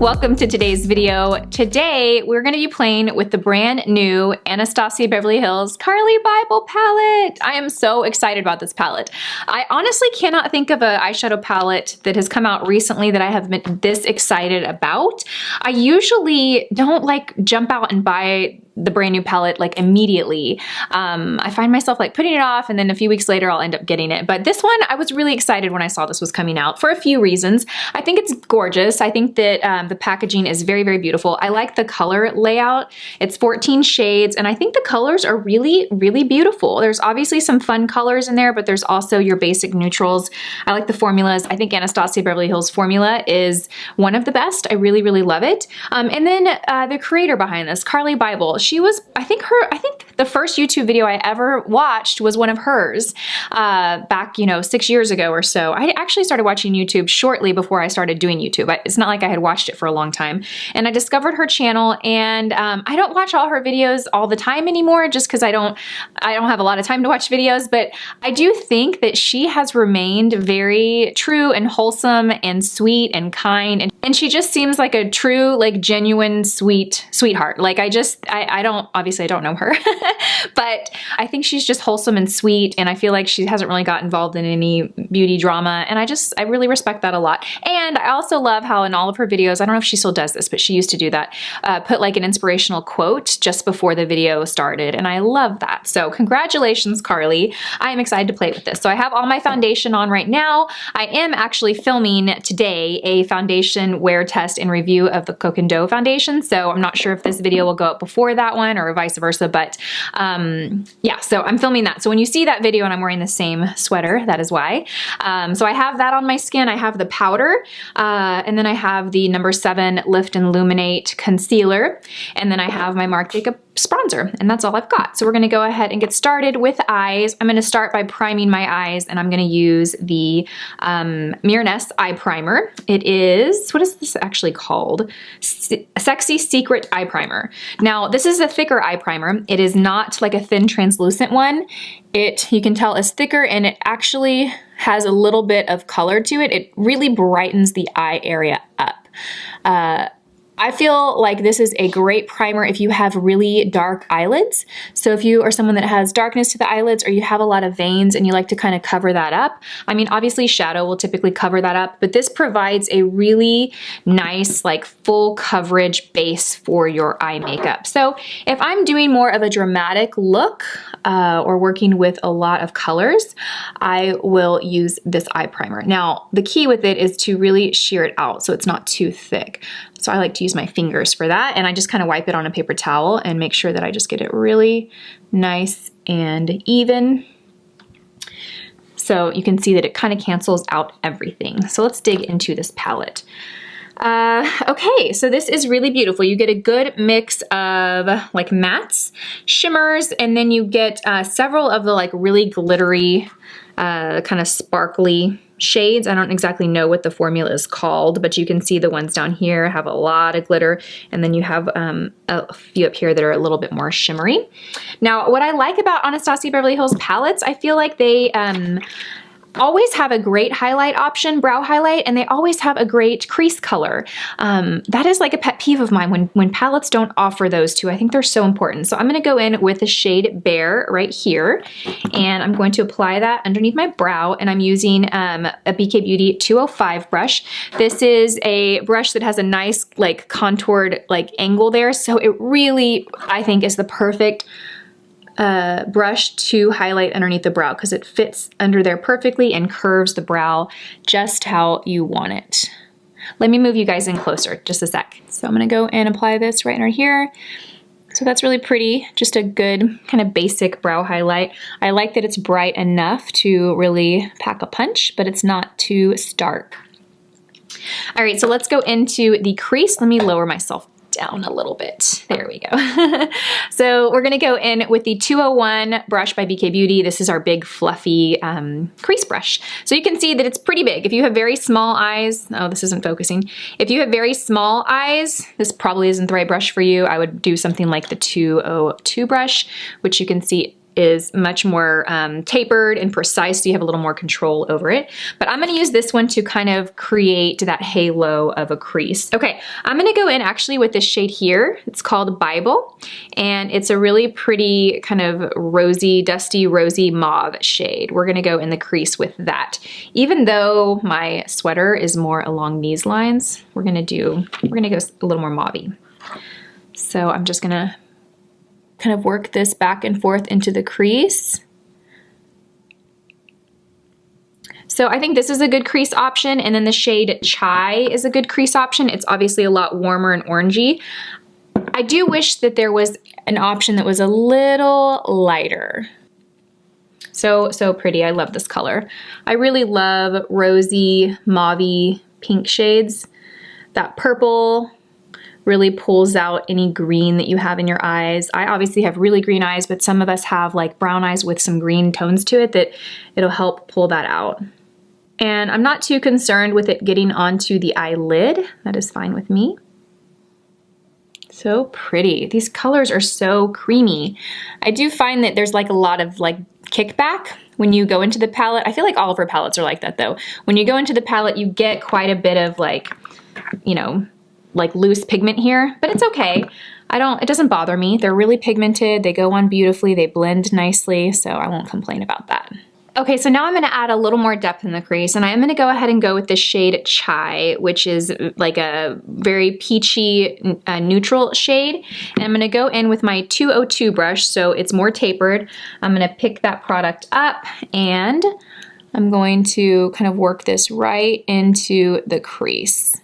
Welcome to today's video. Today, we're gonna be playing with the brand new Anastasia Beverly Hills Carli Bybel palette. I am so excited about this palette. I honestly cannot think of an eyeshadow palette that has come out recently that I have been this excited about. I usually don't like jump out and buy the brand new palette like immediately. I find myself like putting it off and then a few weeks later I'll end up getting it. But this one, I was really excited when I saw this was coming out for a few reasons. I think it's gorgeous. I think that the packaging is very, very beautiful. I like the color layout. It's 14 shades and I think the colors are really, really beautiful. There's obviously some fun colors in there, but there's also your basic neutrals. I like the formulas. I think Anastasia Beverly Hills formula is one of the best. I really, really love it. And then the creator behind this, Carli Bybel, I think the first YouTube video I ever watched was one of hers back, 6 years ago or so. I actually started watching YouTube shortly before I started doing YouTube. It's not like I had watched it for a long time. And I discovered her channel and I don't watch all her videos all the time anymore just because I don't have a lot of time to watch videos, but I do think that she has remained very true and wholesome and sweet and kind and she just seems like a true, like genuine sweetheart. Like obviously I don't know her, but I think she's just wholesome and sweet and I feel like she hasn't really got involved in any beauty drama and I really respect that a lot. And I also love how in all of her videos, I don't know if she still does this, but she used to do that, put like an inspirational quote just before the video started and I love that. So congratulations, Carli. I am excited to play with this. So I have all my foundation on right now. I am actually filming today a foundation wear test and review of the Coke and Dough foundation. So I'm not sure if this video will go up before that one or vice versa, but yeah, so I'm filming that. So when you see that video and I'm wearing the same sweater, that is why. So I have that on my skin. I have the powder, and then I have the number 7 Lift and Illuminate concealer, and then I have my Marc Jacobs bronzer, and that's all I've got. So we're gonna go ahead and get started with eyes. I'm gonna start by priming my eyes, and I'm gonna use the Mirenesse Eye Primer. It is, what is this actually called? Sexy Secret Eye Primer. Now, this is a thicker eye primer. It is not like a thin translucent one. You can tell is thicker and it actually has a little bit of color to it. It really brightens the eye area up. I feel like this is a great primer if you have really dark eyelids. So if you are someone that has darkness to the eyelids or you have a lot of veins and you like to kind of cover that up, I mean, obviously shadow will typically cover that up, but this provides a really nice, like full coverage base for your eye makeup. So if I'm doing more of a dramatic look or working with a lot of colors, I will use this eye primer. Now, the key with it is to really sheer it out so it's not too thick. So I like to use my fingers for that and I just kind of wipe it on a paper towel and make sure that I just get it really nice and even. So you can see that it kind of cancels out everything. So let's dig into this palette. Okay, so this is really beautiful. You get a good mix of like mattes, shimmers, and then you get several of the like really glittery, kind of sparkly shades. I don't exactly know what the formula is called, but you can see the ones down here have a lot of glitter, and then you have a few up here that are a little bit more shimmery. Now, what I like about Anastasia Beverly Hills palettes, I feel like they always have a great highlight option, brow highlight, and they always have a great crease color. That is like a pet peeve of mine when palettes don't offer those two. I think they're so important. So I'm gonna go in with the shade Bare right here, and I'm going to apply that underneath my brow, and I'm using a BK Beauty 205 brush. This is a brush that has a nice like contoured like angle there, so it really, I think, is the perfect brush to highlight underneath the brow because it fits under there perfectly and curves the brow just how you want it. Let me move you guys in closer, just a sec. So I'm gonna go and apply this right under here. So that's really pretty, just a good kind of basic brow highlight. I like that it's bright enough to really pack a punch, but it's not too stark. All right, so let's go into the crease. Let me lower myself down a little bit. There we go. So we're gonna go in with the 201 brush by BK Beauty. This is our big fluffy crease brush. So you can see that it's pretty big. If you have very small eyes, oh, this isn't focusing. If you have very small eyes, this probably isn't the right brush for you. I would do something like the 202 brush, which you can see is much more tapered and precise, so you have a little more control over it. But I'm gonna use this one to kind of create that halo of a crease. Okay, I'm gonna go in actually with this shade here. It's called Bybel, and it's a really pretty kind of rosy, dusty, rosy mauve shade. We're gonna go in the crease with that. Even though my sweater is more along these lines, we're gonna go a little more mauvey. So I'm just gonna kind of work this back and forth into the crease. So I think this is a good crease option, and then the shade Chai is a good crease option. It's obviously a lot warmer and orangey. I do wish that there was an option that was a little lighter. So pretty, I love this color. I really love rosy, mauvey, pink shades. That purple really pulls out any green that you have in your eyes. I obviously have really green eyes, but some of us have like brown eyes with some green tones to it that it'll help pull that out. And I'm not too concerned with it getting onto the eyelid. That is fine with me. So pretty. These colors are so creamy. I do find that there's like a lot of like kickback when you go into the palette. I feel like all of her palettes are like that though. When you go into the palette, you get quite a bit of like, you know, like loose pigment here, but it's okay. It doesn't bother me. They're really pigmented. They go on beautifully. They blend nicely, so I won't complain about that. Okay, so now I'm gonna add a little more depth in the crease, and I am gonna go ahead and go with the shade Chai, which is like a very peachy neutral shade. And I'm gonna go in with my 202 brush, so it's more tapered. I'm gonna pick that product up, and I'm going to kind of work this right into the crease.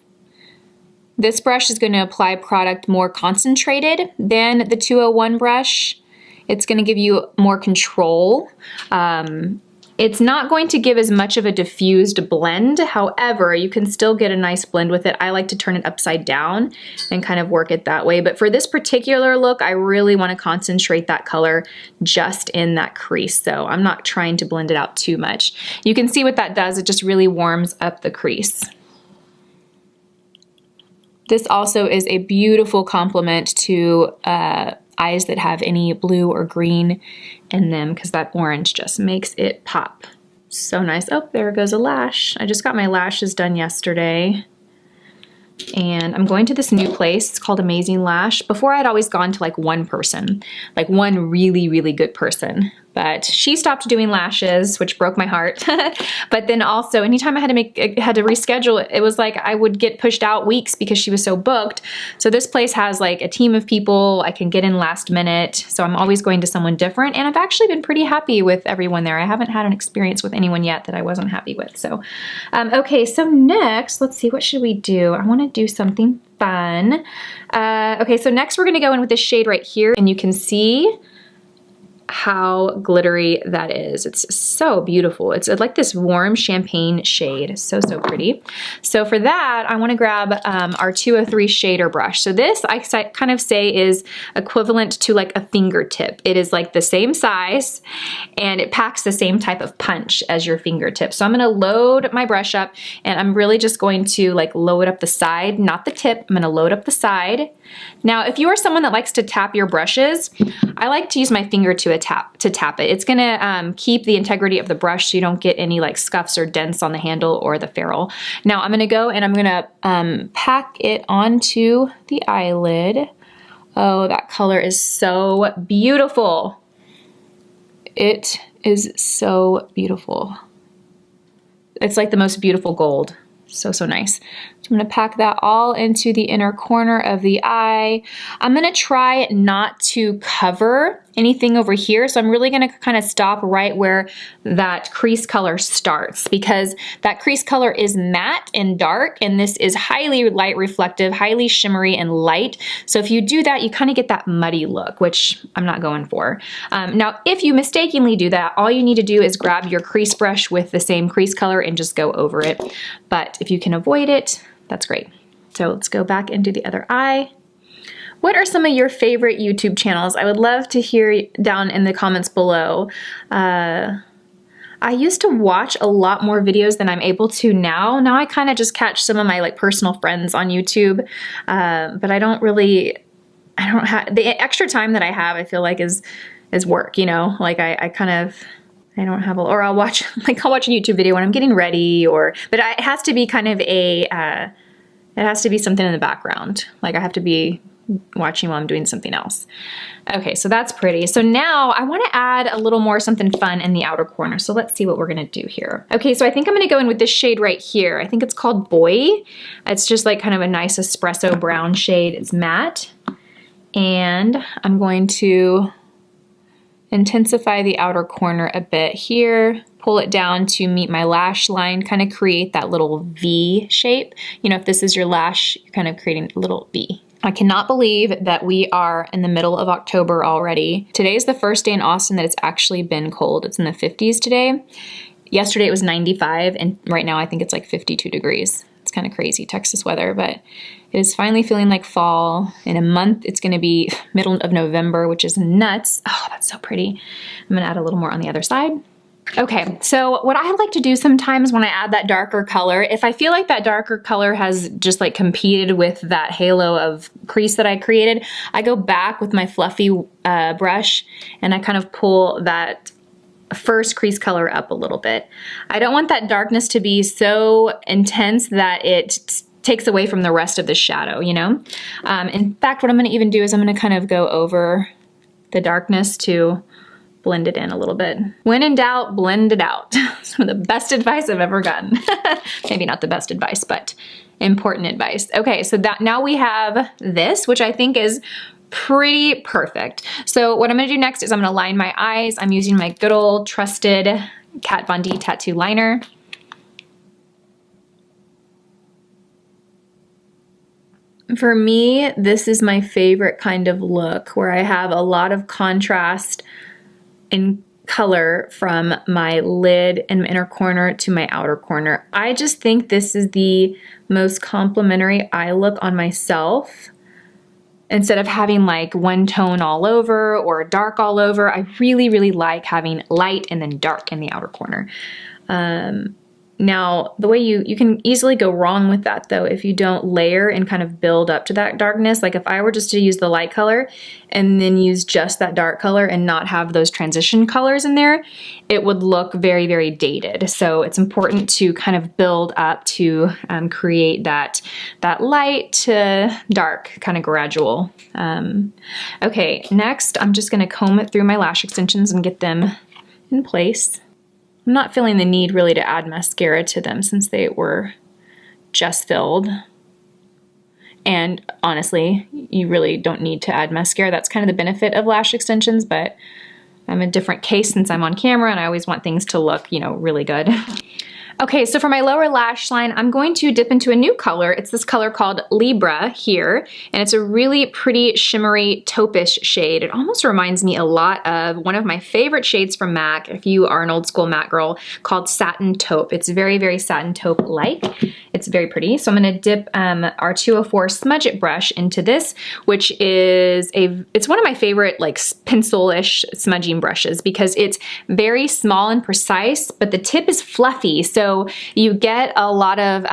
This brush is going to apply product more concentrated than the 201 brush. It's going to give you more control. It's not going to give as much of a diffused blend. However, you can still get a nice blend with it. I like to turn it upside down and kind of work it that way. But for this particular look, I really want to concentrate that color just in that crease. So I'm not trying to blend it out too much. You can see what that does. It just really warms up the crease. This also is a beautiful complement to eyes that have any blue or green in them, because that orange just makes it pop. So nice. Oh, there goes a lash. I just got my lashes done yesterday. And I'm going to this new place. It's called Amazing Lash. Before I'd always gone to like one person, like one really, really good person. But she stopped doing lashes, which broke my heart. But then also, anytime I had to reschedule, it was like I would get pushed out weeks because she was so booked. So this place has like a team of people. I can get in last minute. So I'm always going to someone different. And I've actually been pretty happy with everyone there. I haven't had an experience with anyone yet that I wasn't happy with. So, okay, so next, let's see, what should we do? I want to do something fun. Okay, so next we're going to go in with this shade right here, and you can see how glittery that is. It's so beautiful. It's like this warm champagne shade. So pretty. So for that, I want to grab our 203 shader brush. So this I kind of say is equivalent to like a fingertip. It is like the same size, and it packs the same type of punch as your fingertip. So I'm going to load my brush up, and I'm really just going to like load up the side, not the tip. I'm going to load up the side. Now, if you are someone that likes to tap your brushes, I like to use my finger to tap it. It's gonna keep the integrity of the brush so you don't get any like scuffs or dents on the handle or the ferrule. Now I'm gonna go and I'm gonna pack it onto the eyelid. Oh, that color is so beautiful. It is so beautiful. It's like the most beautiful gold. So nice. So I'm going to pack that all into the inner corner of the eye. I'm going to try not to cover anything over here. So I'm really going to kind of stop right where that crease color starts, because that crease color is matte and dark, and this is highly light reflective, highly shimmery and light. So if you do that, you kind of get that muddy look, which I'm not going for. Now, if you mistakenly do that, all you need to do is grab your crease brush with the same crease color and just go over it. But if you can avoid it, that's great. So let's go back into the other eye. What are some of your favorite YouTube channels? I would love to hear down in the comments below. I used to watch a lot more videos than I'm able to now. Now I kind of just catch some of my like personal friends on YouTube, but I don't have, the extra time that I have, I feel like is is work, you know? Like I don't have a, or I'll watch, like I'll watch a YouTube video when I'm getting ready, or, but it has to be kind of a, it has to be something in the background. Like I have to be watching while I'm doing something else. Okay, so that's pretty. So now I want to add a little more something fun in the outer corner. So let's see what we're going to do here. Okay, so I think I'm going to go in with this shade right here. I think it's called Boy. It's just like kind of a nice espresso brown shade. It's matte. And I'm going to intensify the outer corner a bit here, pull it down to meet my lash line, kind of create that little V shape. You know, if this is your lash, you're kind of creating a little V. I cannot believe that we are in the middle of October already. Today's the first day in Austin that it's actually been cold. It's in the 50s today. Yesterday it was 95, and right now I think it's like 52 degrees. It's kind of crazy Texas weather, but it is finally feeling like fall. In a month, it's gonna be middle of November, which is nuts. Oh, that's so pretty. I'm gonna add a little more on the other side. Okay, so what I like to do sometimes when I add that darker color, if I feel like that darker color has just like competed with that halo of crease that I created, I go back with my fluffy brush and I kind of pull that first crease color up a little bit. I don't want that darkness to be so intense that it takes away from the rest of the shadow, you know? In fact, what I'm gonna even do is I'm gonna kind of go over the darkness to blend it in a little bit. When in doubt, blend it out. Some of the best advice I've ever gotten. Maybe not the best advice, but important advice. Okay, so that now we have this, which I think is pretty perfect. So what I'm gonna do next is I'm gonna line my eyes. I'm using my good old trusted Kat Von D tattoo liner. For me, this is my favorite kind of look where I have a lot of contrast in color from my lid and my inner corner to my outer corner. I just think this is the most complimentary eye look on myself. Instead of having like one tone all over or dark all over, I really, really like having light and then dark in the outer corner. Now, the way you can easily go wrong with that though, if you don't layer and kind of build up to that darkness. Like if I were just to use the light color and then use just that dark color and not have those transition colors in there, it would look very, very dated. So it's important to kind of build up to create that light to dark kind of gradual. Okay, next I'm just gonna comb it through my lash extensions and get them in place. I'm not feeling the need really to add mascara to them since they were just filled. And honestly, you really don't need to add mascara. That's kind of the benefit of lash extensions, but I'm a different case since I'm on camera and I always want things to look, you know, really good. Okay, so for my lower lash line, I'm going to dip into a new color. It's this color called Libra here, and it's a really pretty shimmery taupe-ish shade. It almost reminds me a lot of one of my favorite shades from MAC, if you are an old school MAC girl, called Satin Taupe. It's very, very Satin Taupe-like. It's very pretty. So I'm gonna dip our 204 Smudge It brush into this, which is it's one of my favorite like pencil-ish smudging brushes because it's very small and precise, but the tip is fluffy. So you get a lot of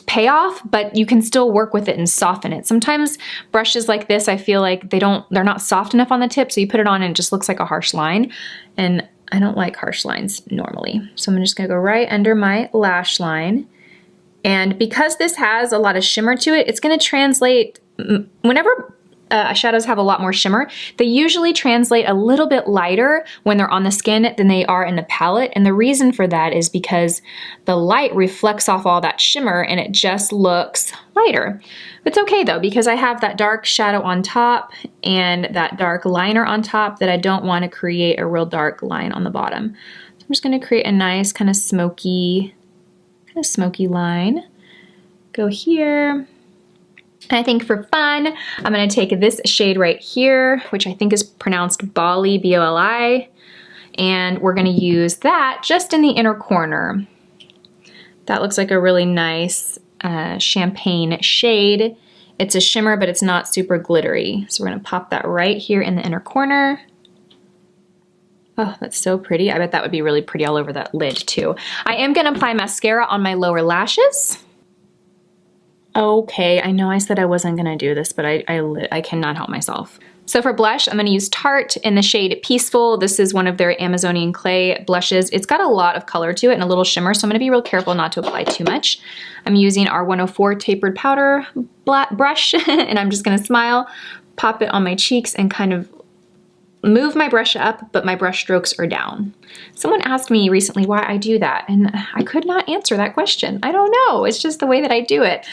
payoff, but you can still work with it and soften it. Sometimes brushes like this, I feel like they're not soft enough on the tip, so you put it on and it just looks like a harsh line. And I don't like harsh lines normally. So I'm just gonna go right under my lash line. And because this has a lot of shimmer to it, it's gonna translate, whenever shadows have a lot more shimmer, they usually translate a little bit lighter when they're on the skin than they are in the palette. And the reason for that is because the light reflects off all that shimmer and it just looks lighter. It's okay though, because I have that dark shadow on top and that dark liner on top that I don't want to create a real dark line on the bottom. So I'm just going to create a nice kind of smoky line. Go here. And I think for fun, I'm gonna take this shade right here, which I think is pronounced Bali, B-O-L-I, and we're gonna use that just in the inner corner. That looks like a really nice champagne shade. It's a shimmer, but it's not super glittery. So we're gonna pop that right here in the inner corner. Oh, that's so pretty. I bet that would be really pretty all over that lid too. I am gonna apply mascara on my lower lashes. Okay, I know I said I wasn't gonna do this, but I cannot help myself. So for blush, I'm going to use Tarte in the shade Peaceful. This is one of their Amazonian clay blushes. It's got a lot of color to it and a little shimmer, so I'm going to be real careful not to apply too much. I'm using our 104 tapered powder brush, and I'm just going to smile, pop it on my cheeks, and kind of move my brush up, but my brush strokes are down. Someone asked me recently why I do that, and I could not answer that question. I don't know. It's just the way that I do it.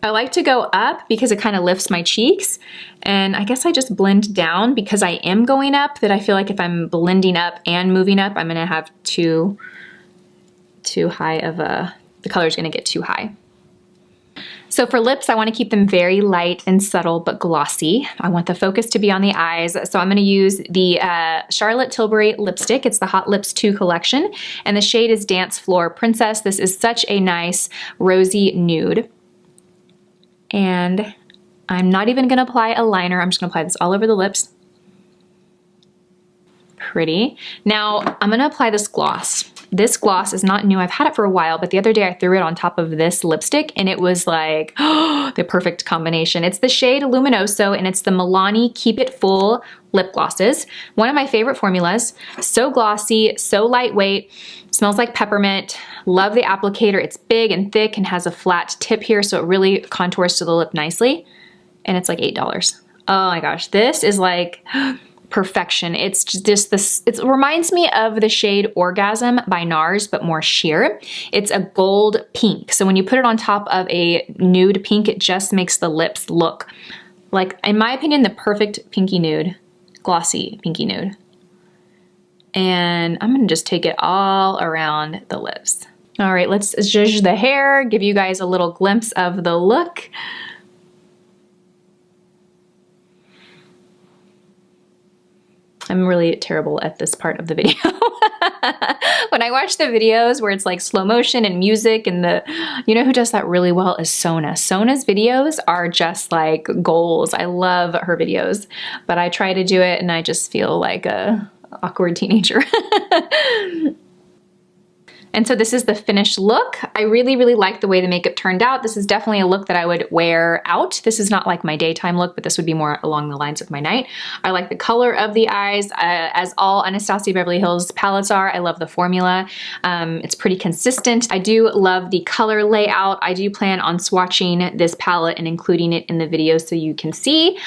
I like to go up because it kind of lifts my cheeks, and I guess I just blend down because I am going up, that I feel like if I'm blending up and moving up, I'm gonna have too high of a, the color's gonna get too high. So for lips, I want to keep them very light and subtle but glossy. I want the focus to be on the eyes, so I'm going to use the Charlotte Tilbury lipstick. It's the Hot Lips 2 collection, and the shade is Dance Floor Princess. This is such a nice rosy nude. And I'm not even going to apply a liner. I'm just going to apply this all over the lips. Pretty. Now I'm going to apply this gloss. This gloss is not new. I've had it for a while, but the other day I threw it on top of this lipstick and it was like, oh, the perfect combination. It's the shade Luminoso and it's the Milani Keep It Full lip glosses. One of my favorite formulas. So glossy, so lightweight, smells like peppermint. Love the applicator. It's big and thick and has a flat tip here, so it really contours to the lip nicely. And it's like $8. Oh my gosh, this is like perfection. It's just this, it reminds me of the shade Orgasm by NARS, but more sheer. It's a gold pink. So when you put it on top of a nude pink, it just makes the lips look like, in my opinion, the perfect pinky nude, glossy pinky nude. And I'm gonna just take it all around the lips. All right, let's zhuzh the hair, give you guys a little glimpse of the look. I'm really terrible at this part of the video. When I watch the videos where it's like slow motion and music and you know who does that really well is Sona. Sona's videos are just like goals. I love her videos, but I try to do it and I just feel like a awkward teenager. And so this is the finished look. I really, really like the way the makeup turned out. This is definitely a look that I would wear out. This is not like my daytime look, but this would be more along the lines of my night. I like the color of the eyes, as all Anastasia Beverly Hills palettes are. I love the formula. It's pretty consistent. I do love the color layout. I do plan on swatching this palette and including it in the video so you can see.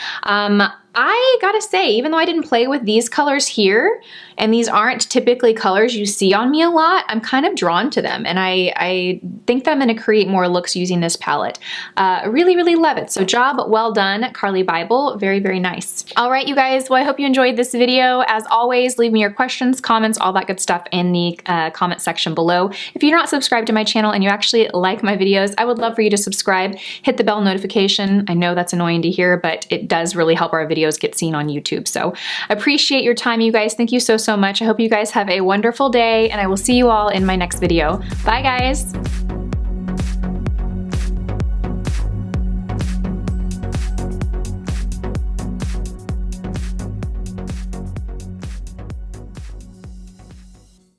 I gotta say, even though I didn't play with these colors here, and these aren't typically colors you see on me a lot, I'm kind of drawn to them, and I think that I'm gonna create more looks using this palette. Really, really love it. So job well done, Carli Bybel. Very, very nice. All right, you guys, well, I hope you enjoyed this video. As always, leave me your questions, comments, all that good stuff in the comment section below. If you're not subscribed to my channel and you actually like my videos, I would love for you to subscribe, hit the bell notification. I know that's annoying to hear, but it does really help our videos get seen on YouTube. So appreciate your time, you guys. Thank you so, so much. I hope you guys have a wonderful day, and I will see you all in my next video. Bye, guys.